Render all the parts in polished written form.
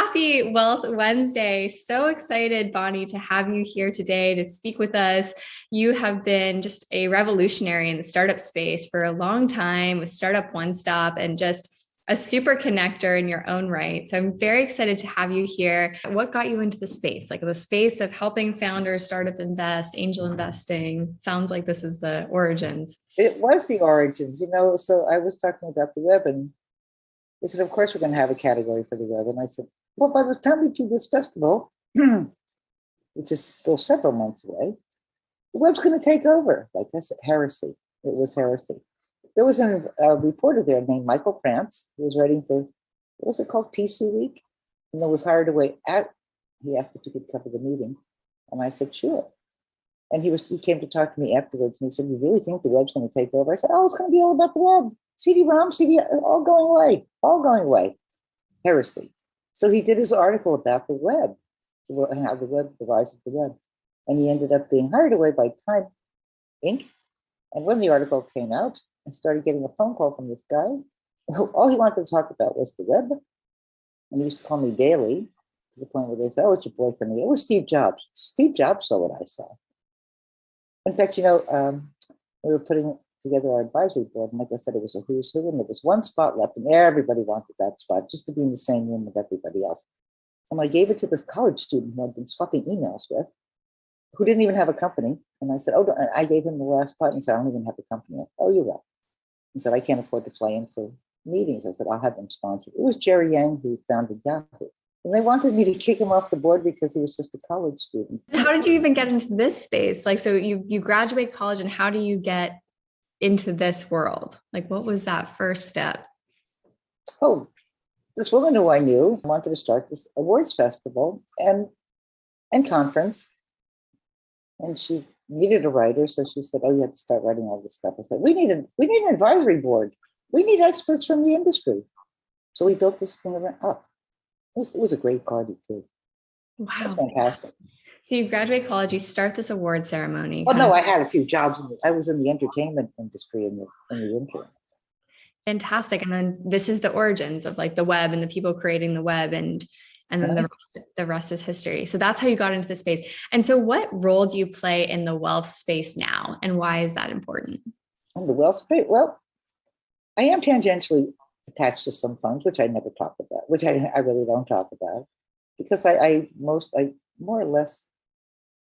Happy Wealth Wednesday. So excited, Bonnie, to have you here today to speak with us. You have been just a revolutionary in the startup space for a long time with Startup One Stop and just a super connector in your own right. So I'm very excited to have you here. What got you into the space? Like the space of helping founders startup invest, angel investing. Sounds like this is the origins. It was the origins, so I was talking about the web and they said, of course, we're going to have a category for the web. And I said, well, by the time we do this festival, which is still several months away, the web's going to take over. Like I said, heresy. It was heresy. There was a reporter there named Michael Prance who was writing for, what was it called, PC Week? And then was hired away he asked if he could cover the meeting. And I said, sure. And he came to talk to me afterwards and he said, you really think the web's going to take over? I said, oh, it's going to be all about the web. CD-ROM, all going away. Heresy. So he did his article about the web, and how the rise of the web. And he ended up being hired away by Time Inc. And when the article came out, I started getting a phone call from this guy. All he wanted to talk about was the web. And he used to call me daily to the point where they said, oh, it's your boyfriend. It was Steve Jobs. Steve Jobs saw what I saw. In fact, we were putting together our advisory board, and like I said, it was a who's who, and there was one spot left, and everybody wanted that spot just to be in the same room with everybody else. And I gave it to this college student who I'd been swapping emails with, who didn't even have a company. And I said, oh, I gave him the last spot, and he said, I don't even have a company. I said, oh, you're right. He said, I can't afford to fly in for meetings. I said, I'll have them sponsored. It was Jerry Yang who founded Yahoo. And they wanted me to kick him off the board because he was just a college student. How did you even get into this space? Like, so you graduate college, and how do you get into this world? Like, what was that first step? Oh, this woman who I knew wanted to start this awards festival and conference. And she needed a writer. So she said, oh, you have to start writing all this stuff. I said, we need an advisory board. We need experts from the industry. So we built this thing up. It was a great party too. Wow. That's fantastic. So you graduate college, you start this award ceremony. Oh, no, I had a few jobs. I was in the entertainment industry in the interim. Fantastic. And then this is the origins of like the web and the people creating the web, and then the rest is history. So that's how you got into the space. And so what role do you play in the wealth space now, and why is that important? In the wealth space? Well, I am tangentially attached to some funds, which I never talk about, which I really don't talk about, because I more or less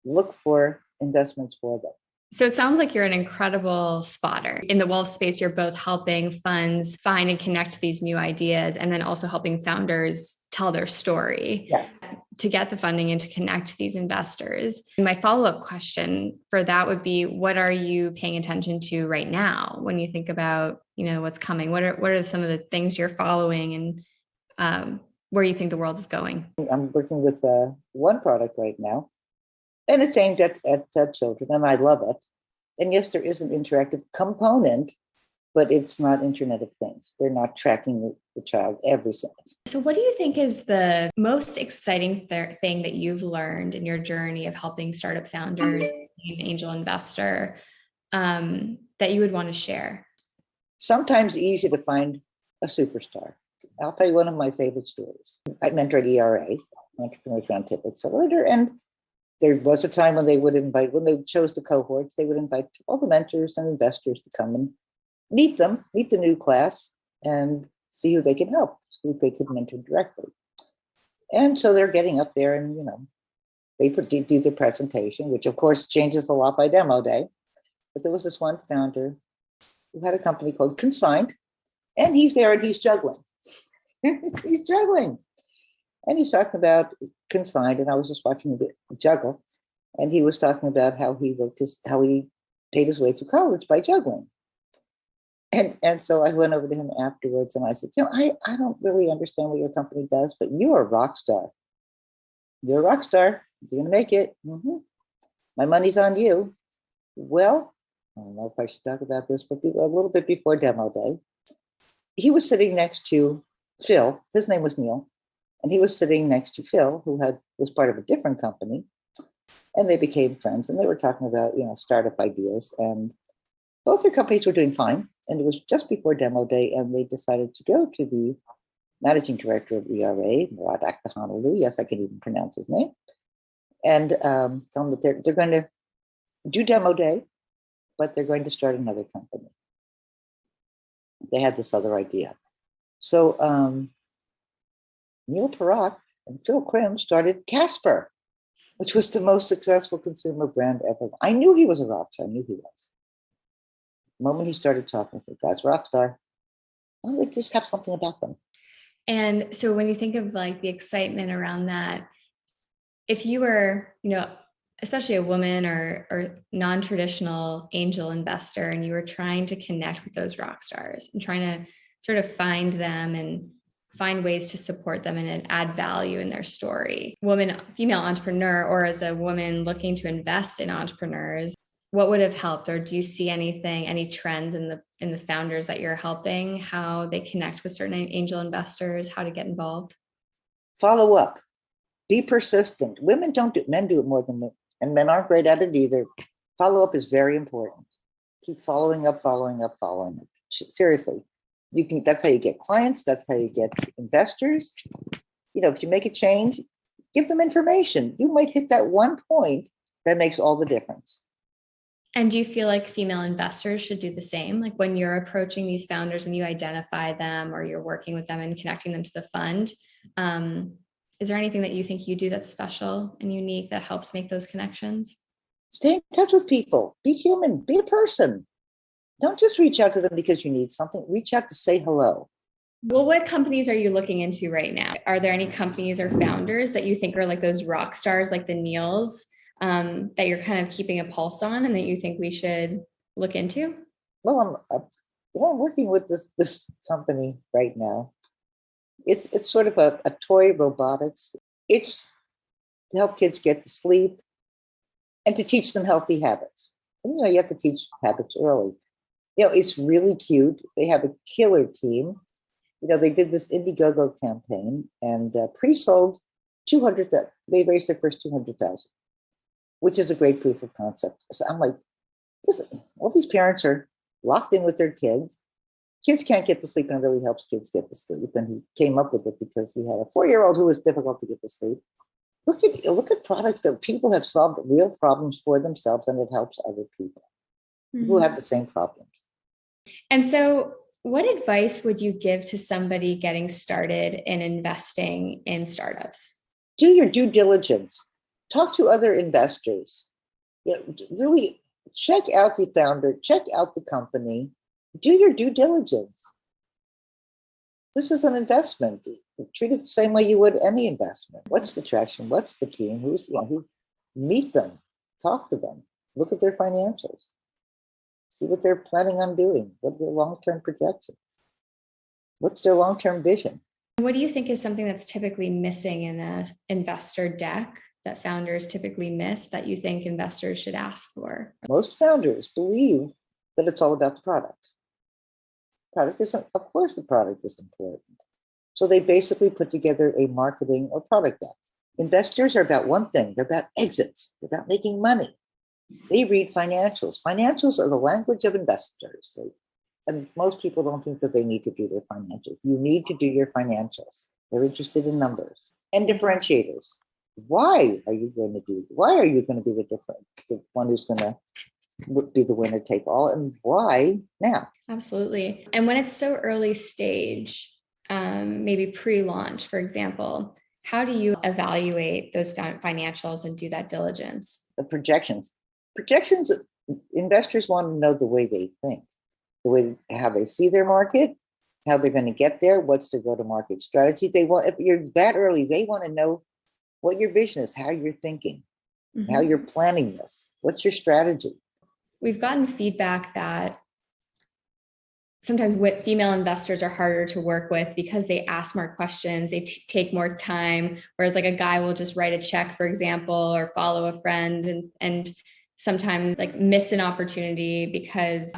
look for investments for them. So it sounds like you're an incredible spotter. In the wealth space, you're both helping funds find and connect these new ideas, and then also helping founders tell their story. Yes. To get the funding and to connect these investors. And my follow-up question for that would be, what are you paying attention to right now when you think about, what's coming? What are some of the things you're following, and where you think the world is going? I'm working with one product right now, and it's aimed at children, and I love it. And yes, there is an interactive component, but it's not Internet of Things. They're not tracking the child every second. So what do you think is the most exciting thing that you've learned in your journey of helping startup founders, being an angel investor, that you would want to share? Sometimes easy to find a superstar. I'll tell you one of my favorite stories. I mentored ERA, Entrepreneurs Roundtable Accelerator, and there was a time when when they chose the cohorts, they would invite all the mentors and investors to come and meet the new class, and see who they can help, so they could mentor directly. And so they're getting up there and, they do their presentation, which of course changes a lot by demo day. But there was this one founder who had a company called Consigned, and he's there and he's juggling. He's juggling. And he's talking about Consigned, and I was just watching him juggle. And he was talking about how he paid his way through college by juggling. And so I went over to him afterwards and I said, I don't really understand what your company does, but you're a rock star. You're a rock star. You're going to make it. Mm-hmm. My money's on you. Well, I don't know if I should talk about this, but a little bit before demo day, he was sitting next to Phil. His name was Neil. And he was sitting next to Phil, who was part of a different company. And they became friends. And they were talking about, startup ideas. And both their companies were doing fine. And it was just before demo day, and they decided to go to the managing director of ERA, Murad Honolulu. Yes, I can even pronounce his name. And tell them that they're going to do demo day, but they're going to start another company. They had this other idea. So Neil Parak and Phil Krim started Casper, which was the most successful consumer brand ever. I knew he was a rock star. I knew he was. The moment he started talking, I said, "Guy's rock star." Well, they just have something about them. And so when you think of like the excitement around that, if you were, especially a woman or non-traditional angel investor, and you were trying to connect with those rock stars and trying to sort of find them and find ways to support them and add value in their story, female entrepreneur, or as a woman looking to invest in entrepreneurs, what would have helped? Or do you see any trends in the founders that you're helping, how they connect with certain angel investors, how to get involved? Follow up. Be persistent. Women don't do it, men do it more than men, and men aren't great at it either. Follow up is very important. Keep following up. Seriously, that's how you get clients. That's how you get investors. If you make a change, give them information. You might hit that one point that makes all the difference. And do you feel like female investors should do the same? Like when you're approaching these founders, when you identify them or you're working with them and connecting them to the fund, is there anything that you think you do that's special and unique that helps make those connections? Stay in touch with people. Be human. Be a person. Don't just reach out to them because you need something. Reach out to say hello. Well, what companies are you looking into right now? Are there any companies or founders that you think are like those rock stars, like the Neils, that you're kind of keeping a pulse on and that you think we should look into? Well, I'm working with this company right now. It's sort of a toy robotics. It's to help kids get to sleep and to teach them healthy habits. And, you have to teach habits early. It's really cute. They have a killer team. They did this Indiegogo campaign and pre-sold 200,000. They raised their first 200,000, which is a great proof of concept. So I'm like, all these parents are locked in with their kids. Kids can't get to sleep, and it really helps kids get to sleep. And he came up with it because he had a 4-year-old who was difficult to get to sleep. Look at products that people have solved real problems for themselves, and it helps other people who have the same problems. And so what advice would you give to somebody getting started in investing in startups? Do your due diligence. Talk to other investors. Really check out the founder, check out the company. Do your due diligence. This is an investment. Treat it the same way you would any investment. What's the traction? What's the team? Who? Meet them, talk to them, look at their financials, see what they're planning on doing. What are their long-term projections? What's their long-term vision? What do you think is something that's typically missing in an investor deck that founders typically miss that you think investors should ask for? Most founders believe that it's all about the product. Of course, the product is important. So they basically put together a marketing or product deck. Investors are about one thing. They're about exits. They're about making money. They read financials. Financials are the language of investors. And most people don't think that they need to do their financials. You need to do your financials. They're interested in numbers and differentiators. Why are you going to be the one who's going to be the winner take all, and why now? Absolutely. And when it's so early stage, maybe pre-launch, for example, how do you evaluate those financials and do that diligence? The projections, investors want to know the way they think, how they see their market, how they're going to get there, what's their go-to-market strategy. If you're that early, they want to know what your vision is, how you're thinking, how you're planning this, what's your strategy. We've gotten feedback that sometimes female investors are harder to work with because they ask more questions, they take more time, whereas like a guy will just write a check, for example, or follow a friend and sometimes like miss an opportunity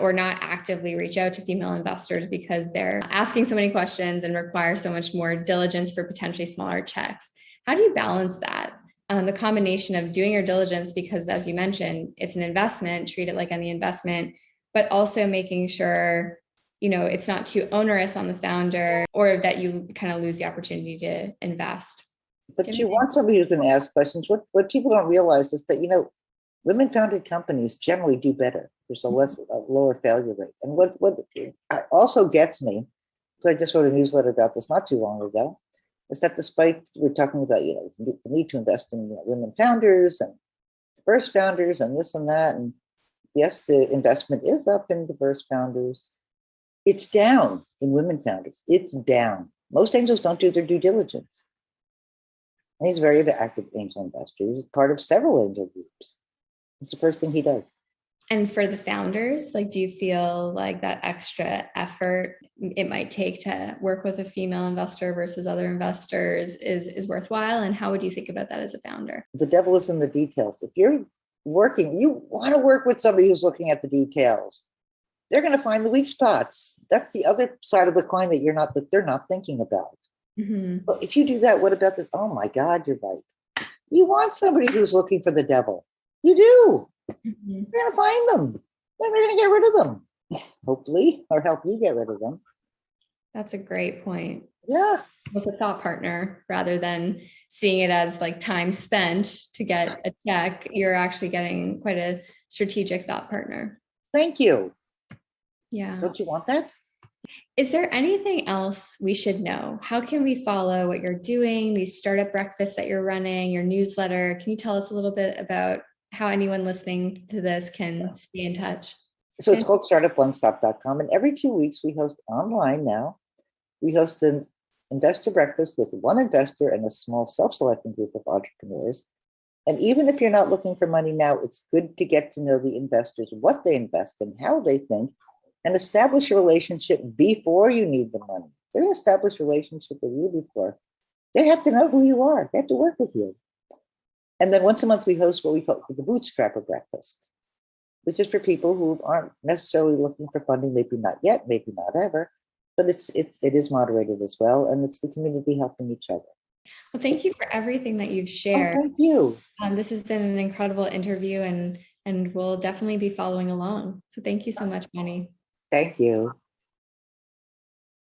or not actively reach out to female investors because they're asking so many questions and require so much more diligence for potentially smaller checks. How do you balance that? The combination of doing your diligence, because as you mentioned, it's an investment, treat it like any investment, but also making sure it's not too onerous on the founder, or that you kind of lose the opportunity to invest. But you want somebody who's going to ask questions. What people don't realize is that, women-founded companies generally do better. There's a lower failure rate. And what also gets me, so I just wrote a newsletter about this not too long ago, is that despite we're talking about, the need to invest in women founders and diverse founders and this and that, and yes, the investment is up in diverse founders. It's down in women founders. It's down. Most angels don't do their due diligence. And he's a very active angel investor. He's part of several angel groups. It's the first thing he does. And for the founders, do you feel like that extra effort it might take to work with a female investor versus other investors is worthwhile? And how would you think about that as a founder? The devil is in the details. If you're working, you want to work with somebody who's looking at the details. They're going to find the weak spots. That's the other side of the coin that they're not thinking about. Mm-hmm. But if you do that, what about this? Oh my God, you're right. You want somebody who's looking for the devil. You do. Mm-hmm. You're going to find them. Then they're going to get rid of them, hopefully, or help you get rid of them. That's a great point. Yeah. As a thought partner, rather than seeing it as time spent to get a check, you're actually getting quite a strategic thought partner. Thank you. Yeah. Don't you want that? Is there anything else we should know? How can we follow what you're doing, these startup breakfasts that you're running, your newsletter? Can you tell us a little bit about how anyone listening to this can stay in touch? So it's called startuponestop.com. And every 2 weeks, we host online now. We host an investor breakfast with one investor and a small self-selecting group of entrepreneurs. And even if you're not looking for money now, it's good to get to know the investors, what they invest in, how they think, and establish a relationship before you need the money. They're going to establish a relationship with you before. They have to know who you are. They have to work with you. And then once a month, we host what we call the Bootstrapper Breakfast, which is for people who aren't necessarily looking for funding, maybe not yet, maybe not ever, but it is moderated as well. And it's the community helping each other. Well, thank you for everything that you've shared. Oh, thank you. This has been an incredible interview, and we'll definitely be following along. So thank you so much, Bonnie. Thank you.